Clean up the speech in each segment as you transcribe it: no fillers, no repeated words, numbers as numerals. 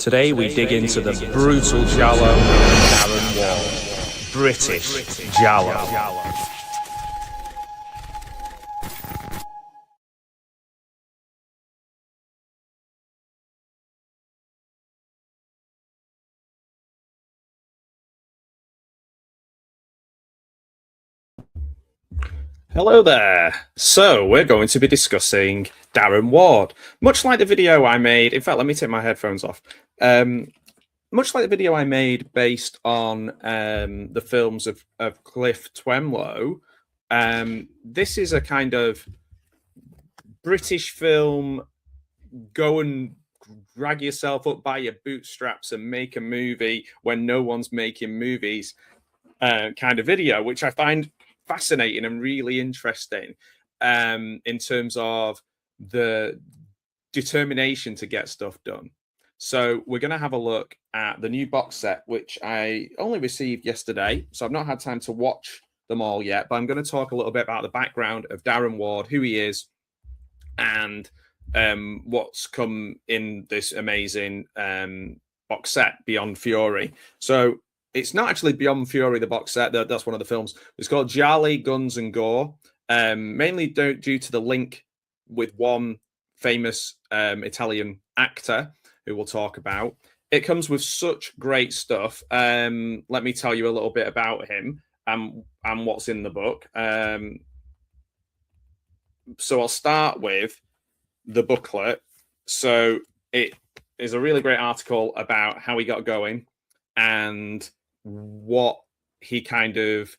Today we dig into the brutal Giallo of Darren Ward. British Giallo. Hello there. So we're going to be discussing Darren Ward. Much like the video I made, in fact, let me take my headphones off. Much like the video I made based on the films of Cliff Twemlow, this is a kind of British film, go and drag yourself up by your bootstraps and make a movie when no one's making movies kind of video, which I find fascinating and really interesting in terms of the determination to get stuff done. So we're going to have a look at the new box set, which I only received yesterday, so I've not had time to watch them all yet, but I'm going to talk a little bit about the background of Darren Ward, who he is, and what's come in this amazing box set, Beyond Fury. So it's not actually Beyond Fury, the box set. That's one of the films. It's called GIALLI, Guns and Gore, mainly due to the link with one famous Italian actor who we'll talk about. It comes with such great stuff. Let me tell you a little bit about him and what's in the book. So I'll start with the booklet. So it is a really great article about how he got going and what he kind of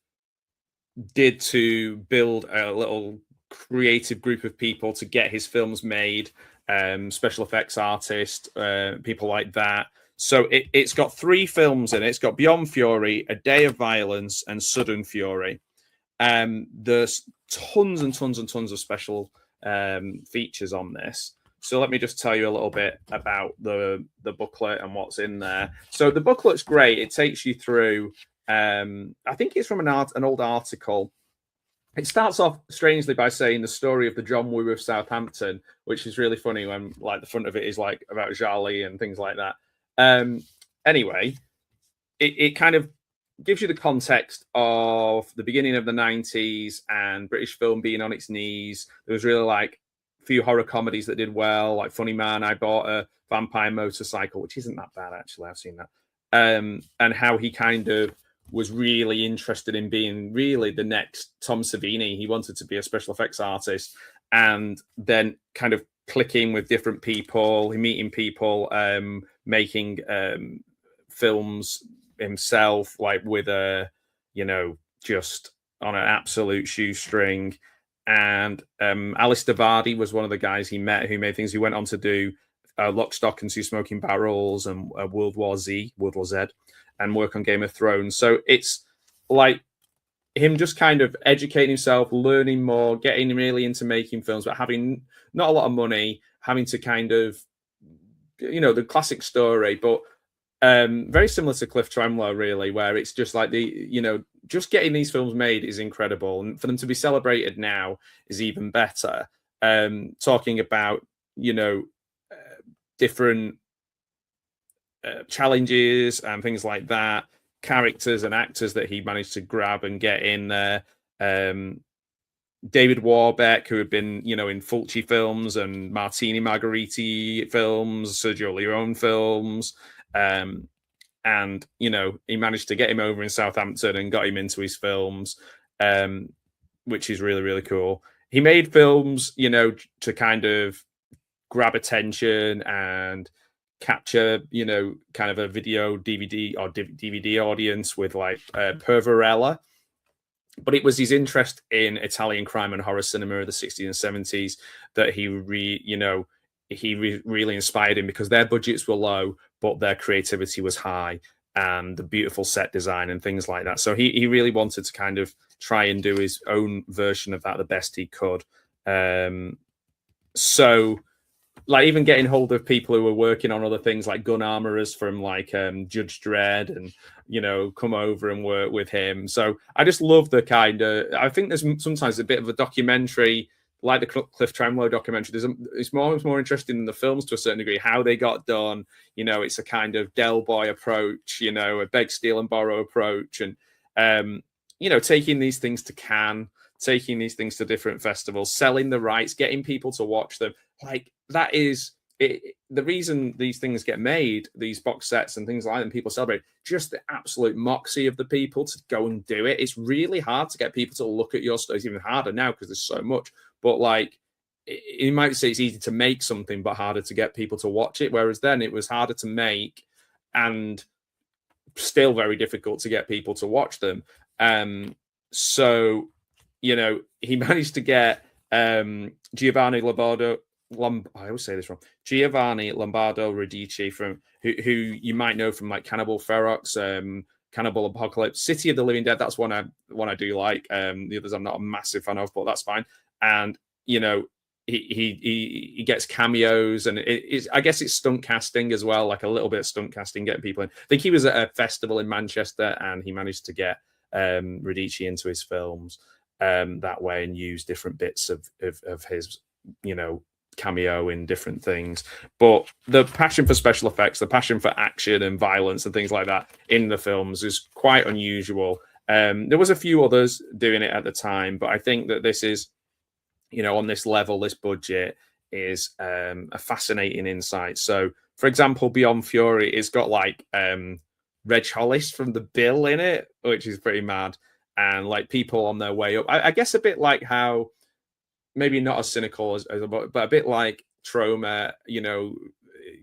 did to build a little creative group of people to get his films made, special effects artists, people like that. So it's got 3 films in it. It's got Beyond Fury, A Day of Violence, and Sudden Fury. There's tons and tons and tons of special features on this. So let me just tell you a little bit about the booklet and what's in there. So the booklet's great. It takes you through, I think it's from an old article. It starts off strangely by saying the story of the John Woo of Southampton, which is really funny when like the front of it is like about Gialli and things like that. Anyway, it kind of gives you the context of the beginning of the 90s and British film being on its knees. There was really like a few horror comedies that did well, like Funny Man, I Bought a Vampire Motorcycle, which isn't that bad, actually. I've seen that. And how he kind of was really interested in being really the next Tom Savini. He wanted to be a special effects artist and then kind of clicking with different people, meeting people, making films himself, like with a, just on an absolute shoestring. And Alistair Vardy was one of the guys he met who made things. He went on to do Lock, Stock and Two Smoking Barrels and World War Z, and work on Game of Thrones. So it's like him just kind of educating himself, learning more, getting really into making films, but having not a lot of money, having to kind of, the classic story, but very similar to Cliff Twemlow, really, where it's just like just getting these films made is incredible. And for them to be celebrated now is even better. Talking about, different challenges and things like that, characters and actors that he managed to grab and get in there. David Warbeck, who had been, in Fulci films and Martini Margheriti films, Sergio Leone films. And, he managed to get him over in Southampton and got him into his films, which is really, really cool. He made films, to kind of grab attention and capture, kind of a video DVD or DVD audience with like Pervarella. But it was his interest in Italian crime and horror cinema of the 60s and 70s that he really inspired him, because their budgets were low, but their creativity was high, and the beautiful set design and things like that. So he really wanted to kind of try and do his own version of that the best he could. So like even getting hold of people who were working on other things like gun armorers from like Judge Dredd and, come over and work with him. So I just love the kind of, I think there's sometimes a bit of a documentary like the Cliff Tremlow documentary, it's more interesting than the films to a certain degree, how they got done. You know, it's a kind of Del Boy approach, you know, a beg, steal and borrow approach. And, you know, taking these things to Cannes, taking these things to different festivals, selling the rights, getting people to watch them. Like, that is it. The reason these things get made, these box sets and things like that, and people celebrate, just the absolute moxie of the people to go and do it. It's really hard to get people to look at your stuff. It's even harder now because there's so much. But like, you might say it's easy to make something, but harder to get people to watch it. Whereas then it was harder to make and still very difficult to get people to watch them. So, you know, he managed to get Giovanni Lombardo. I always say this wrong. Giovanni Lombardo Radici, from who you might know from like Cannibal Ferox, Cannibal Apocalypse, City of the Living Dead. That's one I do like. The others I'm not a massive fan of, but that's fine. And you know, he gets cameos, and I guess it's stunt casting as well, like a little bit of stunt casting, getting people in. I think he was at a festival in Manchester, and he managed to get Radici into his films that way, and use different bits of his, you know, cameo in different things. But the passion for special effects, the passion for action and violence and things like that in the films is quite unusual. There was a few others doing it at the time, but I think that this is, you know, on this level, this budget is a fascinating insight. So, for example, Beyond Fury, it's got like Reg Hollis from The Bill in it, which is pretty mad, and like people on their way up. I guess a bit like how, maybe not as cynical as but a bit like Trauma, you know,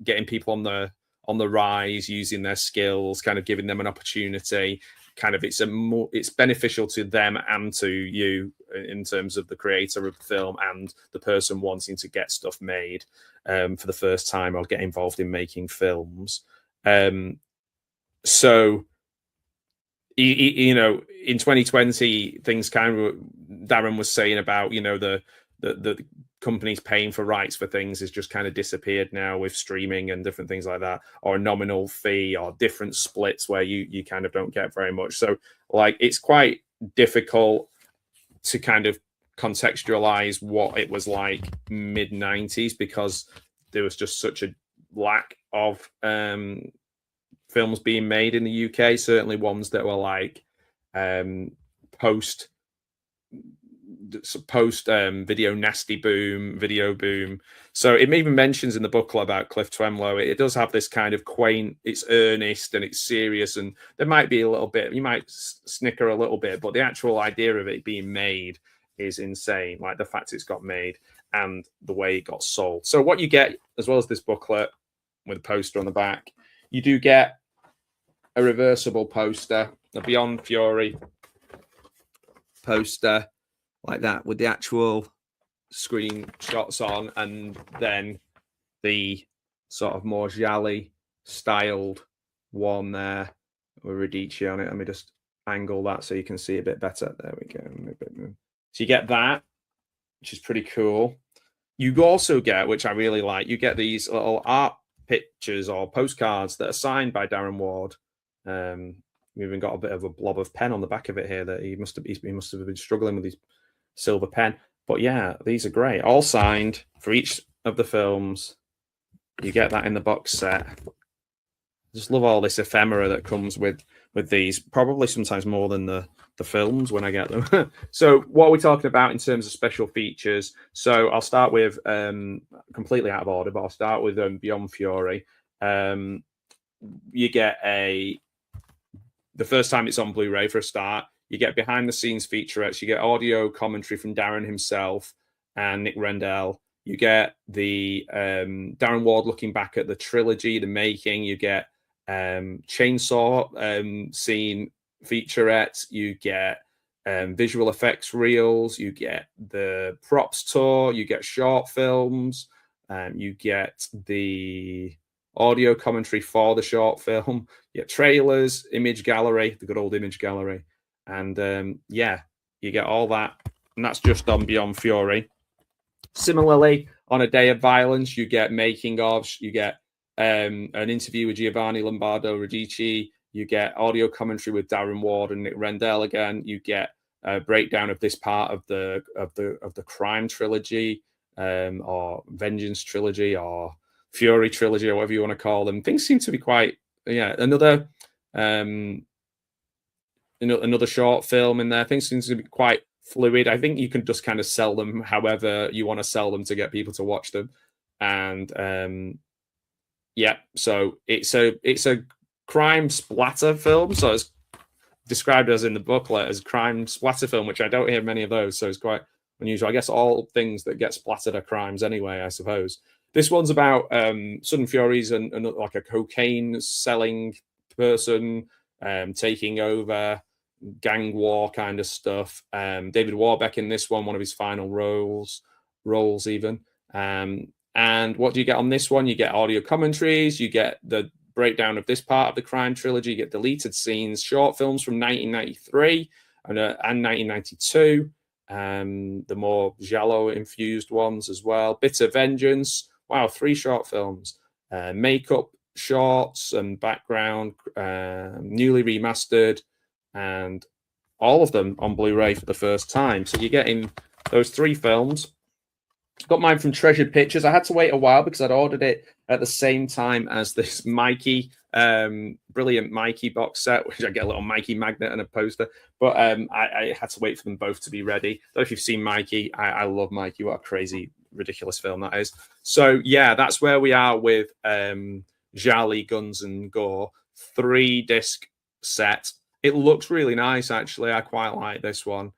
getting people on the rise, using their skills, kind of giving them an opportunity. Kind of, it's beneficial to them and to you in terms of the creator of the film and the person wanting to get stuff made for the first time or get involved in making films. So, you know, in 2020, things kind of, Darren was saying about, you know, the companies paying for rights for things has just kind of disappeared now with streaming and different things like that, or a nominal fee or different splits where you kind of don't get very much. So like, it's quite difficult to kind of contextualize what it was like mid 90s, because there was just such a lack of films being made in the UK, certainly ones that were like post video nasty boom, video boom. So it even mentions in the booklet about Cliff Tremlow, it does have this kind of quaint, it's earnest and it's serious, and there might be a little bit, you might snicker a little bit, but the actual idea of it being made is insane, like the fact it's got made and the way it got sold. So what you get, as well as this booklet with a poster on the back, you do get a reversible poster, a Beyond Fury poster, like that, with the actual screenshots on, and then the sort of more gialli styled one there with Radici on it. Let me just angle that so you can see a bit better. There we go. So you get that, which is pretty cool. You also get, which I really like, you get these little art pictures or postcards that are signed by Darren Ward. We even got a bit of a blob of pen on the back of it here that he must have been struggling with his silver pen. But yeah, these are great, all signed for each of the films. You get that in the box set. Just love all this ephemera that comes with these, probably sometimes more than the films when I get them. So what are we talking about in terms of special features? So I'll start with completely out of order, but I'll start with Beyond Fury. You get the first time it's on Blu-ray for a start, you get behind the scenes featurettes, you get audio commentary from Darren himself and Nick Rendell. You get the Darren Ward looking back at the trilogy, the making. You get chainsaw scene featurettes. You get visual effects reels. You get the props tour. You get short films. You get the audio commentary for the short film. You get trailers, image gallery, the good old image gallery. And yeah, you get all that. And that's just on Beyond Fury. Similarly, on A Day of Violence, you get making ofs, you get an interview with Giovanni Lombardo Radici, you get audio commentary with Darren Ward and Nick Rendell again, you get breakdown of this part of the crime trilogy, or vengeance trilogy, or fury trilogy, or whatever you want to call them. Things seem to be quite, yeah. Another another short film in there. Things seem to be quite fluid. I think you can just kind of sell them however you want to sell them to get people to watch them. And yeah, so it's a crime splatter film. So it's described as in the booklet as crime splatter film, which I don't hear many of those. So it's quite unusual. I guess all things that get splattered are crimes anyway, I suppose. This one's about sudden furies and like a cocaine selling person taking over, gang war kind of stuff. David Warbeck in this one of his final roles even. And what do you get on this one? You get audio commentaries, you get the breakdown of this part of the crime trilogy, you get deleted scenes, short films from 1993 and 1992, the more Giallo infused ones as well. Bit of Vengeance, wow, 3 short films, makeup shorts and background, newly remastered, and all of them on Blu-ray for the first time. So you're getting those 3 films. Got mine from Treasured Pictures. I had to wait a while because I'd ordered it at the same time as this Mikey, brilliant Mikey box set, which I get a little Mikey magnet and a poster. But I had to wait for them both to be ready. I don't know if you've seen Mikey. I love Mikey. What a crazy, ridiculous film that is. So yeah, that's where we are with GIALLI, Guns and Gore, 3-disc set. It looks really nice, actually. I quite like this one.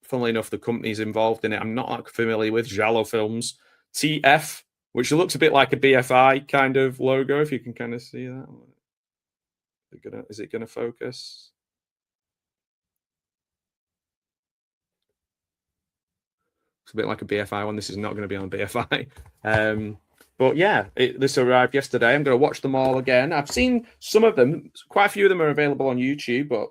Funnily enough, the company's involved in it, I'm not familiar with. Giallo Films, TF, which looks a bit like a BFI kind of logo, if you can kind of see that. Is it gonna focus? It's a bit like a BFI one. This is not going to be on BFI. But yeah, this arrived yesterday. I'm going to watch them all again. I've seen some of them. Quite a few of them are available on YouTube, but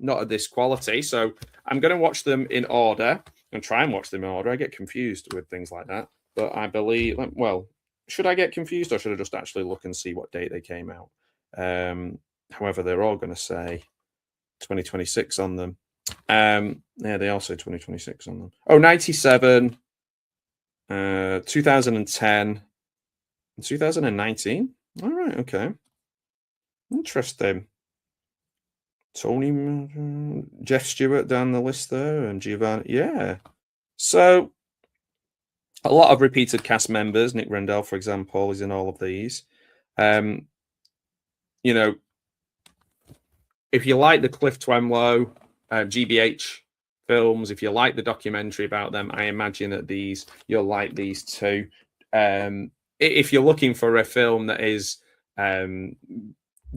not at this quality. So I'm going to watch them in order and try and watch them in order. I get confused with things like that. But I believe, well, should I get confused or should I just actually look and see what date they came out? However, they're all going to say 2026 on them. Yeah, they all say 2026 on them. Oh, 97, 2010, 2019. All right, okay. Interesting. Tony, Jeff Stewart down the list there, and Giovanni. Yeah. So a lot of repeated cast members. Nick Rendell, for example, is in all of these. You know, if you like the Cliff Twemlow, GBH films, if you like the documentary about them, I imagine that you'll like these too. If you're looking for a film that is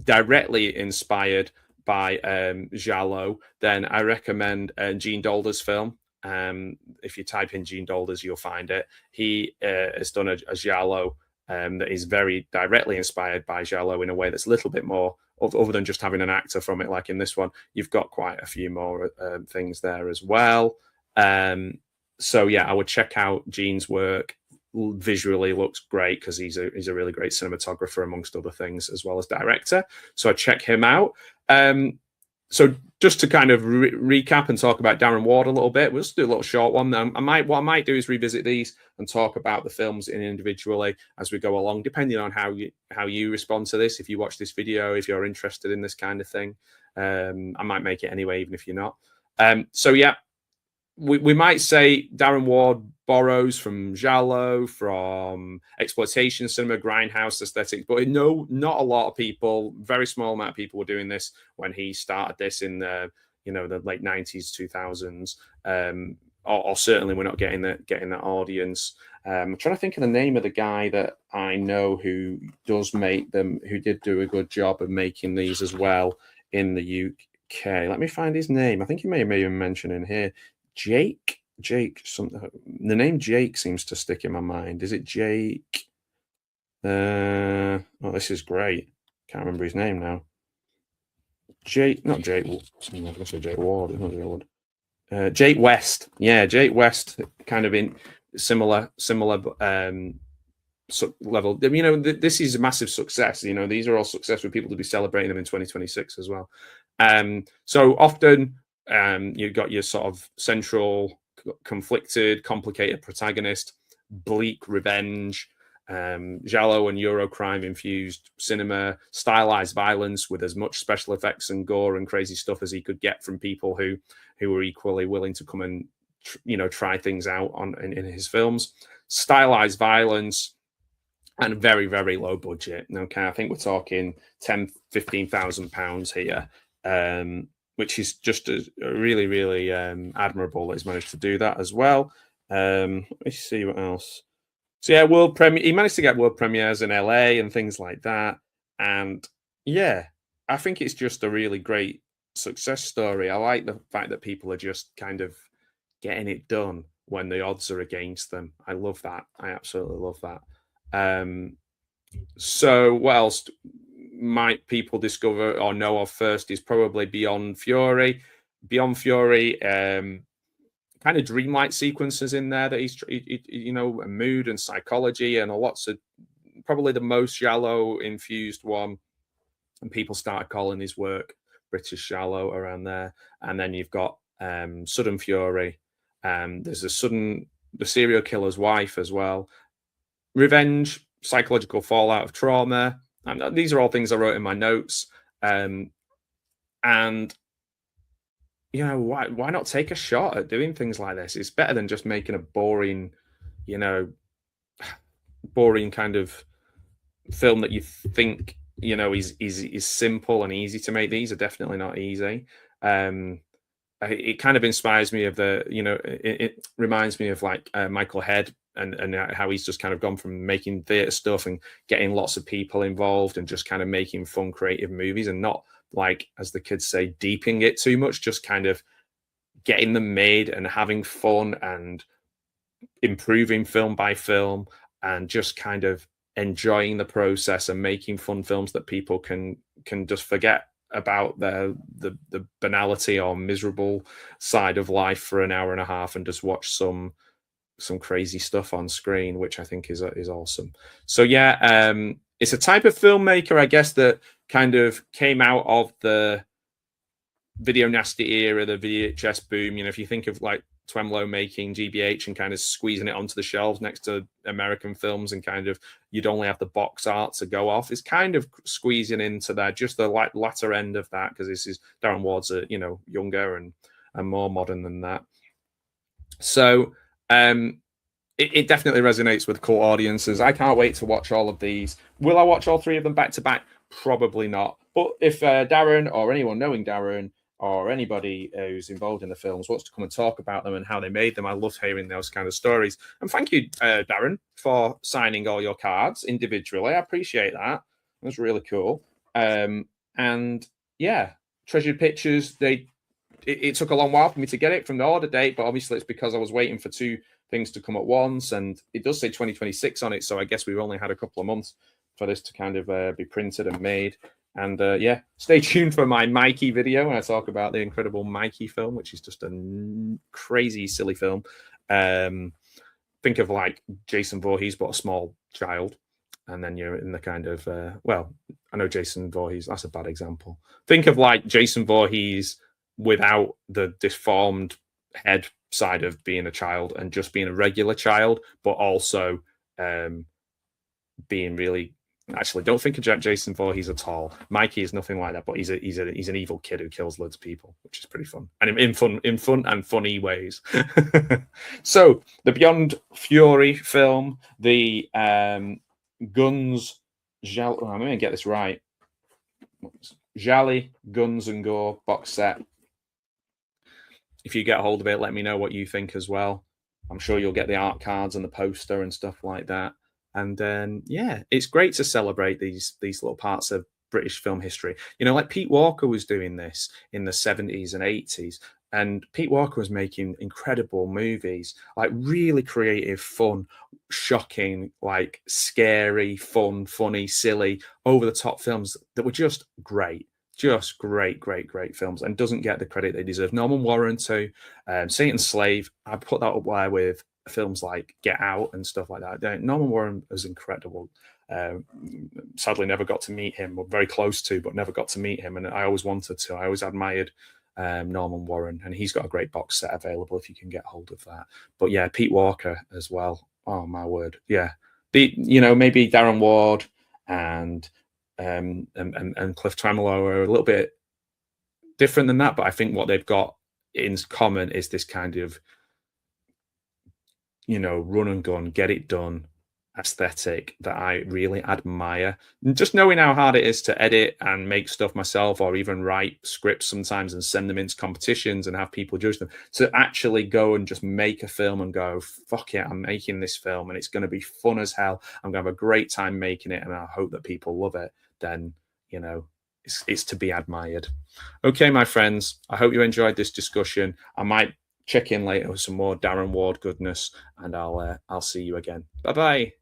directly inspired by Giallo, then I recommend Gene Dolder's film. If you type in Gene Dolders, you'll find it. He has done a Giallo that is very directly inspired by Giallo in a way that's a little bit more, other than just having an actor from it, like in this one. You've got quite a few more things there as well. So yeah, I would check out Gene's work. Visually looks great because he's a really great cinematographer amongst other things, as well as director. So I check him out. So just to kind of recap and talk about Darren Ward a little bit, we'll just do a little short one. What I might do is revisit these and talk about the films individually as we go along, depending on how you respond to this. If you watch this video, if you're interested in this kind of thing, I might make it anyway, even if you're not. So yeah, we might say Darren Ward borrows from Giallo, from exploitation cinema, grindhouse aesthetics, but no, not a lot of people, very small amount of people were doing this when he started this in the the late 90s, 2000s, or certainly we're not getting that audience. I'm trying to think of the name of the guy that I know who does make them, who did do a good job of making these as well in the UK. Let me find his name. I think he may have even mentioned in here. Jake, something. The name Jake seems to stick in my mind. Is it Jake? Oh, this is great. Can't remember his name now. Not Jake. I'm going to say Jake Ward. It's not Jake Ward. Jake West. Yeah, Jake West. Kind of in similar level. This is a massive success. These are all successful people to be celebrating them in 2026 as well. So often you've got your sort of central, conflicted, complicated protagonist, bleak revenge, Giallo and Eurocrime infused cinema, stylized violence with as much special effects and gore and crazy stuff as he could get from people who were equally willing to come and try things out in his films. Stylized violence and very, very low budget. Okay, I think we're talking 10,000–15,000 pounds here, which is just a really, really admirable that he's managed to do that as well. Let me see what else. So yeah, world premiere. He managed to get world premieres in LA and things like that. And yeah, I think it's just a really great success story. I like the fact that people are just kind of getting it done when the odds are against them. I love that. I absolutely love that. So what else might people discover or know of first is probably Beyond Fury. Beyond Fury, kind of dreamlike sequences in there that he's, mood and psychology and lots of, probably the most Giallo infused one. And people started calling his work British Giallo around there. And then you've got Sudden Fury. There's the serial killer's wife as well. Revenge, psychological fallout of trauma. And these are all things I wrote in my notes. And why not take a shot at doing things like this? It's better than just making a boring kind of film that you think is simple and easy to make. These are definitely not easy. It kind of inspires me of it reminds me of like Michael Head and how he's just kind of gone from making theatre stuff and getting lots of people involved and just kind of making fun, creative movies and not, like, as the kids say, deeping it too much, just kind of getting them made and having fun and improving film by film and just kind of enjoying the process and making fun films that people can just forget about the banality or miserable side of life for an hour and a half and just watch some crazy stuff on screen, which I think is awesome. So yeah, it's a type of filmmaker, I guess, that kind of came out of the video nasty era, the VHS boom. If you think of like Twemlow making GBH and kind of squeezing it onto the shelves next to American films, and kind of you'd only have the box art to go off. It's kind of squeezing into that, just the latter end of that, because this is Darren Ward's younger and more modern than that. So it definitely resonates with core audiences. I can't wait to watch all of these. Will I watch all three of them back to back? Probably not. But if Darren or anyone knowing Darren or anybody who's involved in the films wants to come and talk about them and how they made them, I love hearing those kind of stories. And thank you, Darren, for signing all your cards individually. I appreciate that. It was really cool. And yeah, Treasured Pictures, it took a long while for me to get it from the order date, but obviously it's because I was waiting for two things to come at once, and it does say 2026 on it, so I guess we've only had a couple of months for this to kind of be printed and made. And yeah, stay tuned for my Mikey video when I talk about the incredible Mikey film, which is just a crazy, silly film. Think of like Jason Voorhees, but a small child. And then you're in the kind of, well, I know Jason Voorhees, that's a bad example. Think of like Jason Voorhees without the deformed head side of being a child and just being a regular child, but also being really, actually, don't think of Jason Voorhees at all. Mikey is nothing like that, but he's an evil kid who kills loads of people, which is pretty fun, and in fun and funny ways. So the Beyond Fury film, the Guns, I'm going to get this right. GIALLI Guns and Gore box set. If you get a hold of it, let me know what you think as well. I'm sure you'll get the art cards and the poster and stuff like that. And yeah, it's great to celebrate these little parts of British film history. Like Pete Walker was doing this in the 70s and 80s. And Pete Walker was making incredible movies, like really creative, fun, shocking, like scary, fun, funny, silly, over-the-top films that were just great. Just great films, and doesn't get the credit they deserve. Norman Warren too, Satan's Slave. I put that up there with films like Get Out and stuff like that. Norman Warren was incredible. Sadly, never got to meet him, or very close to, but never got to meet him. And I always wanted to. I always admired Norman Warren, and he's got a great box set available if you can get hold of that. But yeah, Pete Walker as well. Oh my word, yeah. Maybe Darren Ward and Cliff Tremolo are a little bit different than that, but I think what they've got in common is this kind of, run and gun, get it done aesthetic that I really admire. And just knowing how hard it is to edit and make stuff myself, or even write scripts sometimes and send them into competitions and have people judge them, to actually go and just make a film and go, fuck it, I'm making this film and it's going to be fun as hell. I'm going to have a great time making it and I hope that people love it. Then, it's to be admired. Okay, my friends, I hope you enjoyed this discussion. I might check in later with some more Darren Ward goodness, and I'll see you again. Bye-bye.